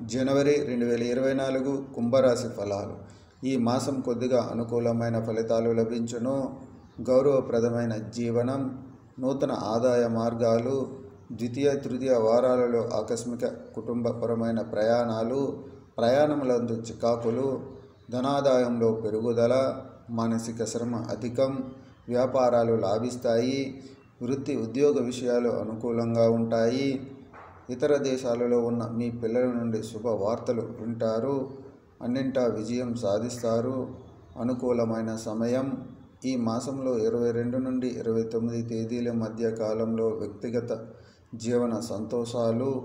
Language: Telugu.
జనవరి 2024 కుంభరాశి ఫలాలు. ఈ మాసం కొద్దిగా అనుకూలమైన ఫలితాలు లభించును. గౌరవప్రదమైన జీవనం, నూతన ఆదాయ మార్గాలు, ద్వితీయ తృతీయ వారాలలో ఆకస్మిక కుటుంబపరమైన ప్రయాణాలు, ప్రయాణములందు చికాకులు, ధనాదాయంలో పెరుగుదల, మానసిక శ్రమ అధికం, వ్యాపారాలు లాభిస్తాయి, వృత్తి ఉద్యోగ విషయాలు అనుకూలంగా ఉంటాయి. ఇతర దేశాలలో ఉన్న మీ పిల్లల నుండి శుభవార్తలు వింటారు. అన్నింటా విజయం సాధిస్తారు. అనుకూలమైన సమయం ఈ మాసంలో 22 నుండి 29 తేదీల మధ్య కాలంలో వ్యక్తిగత జీవన సంతోషాలు.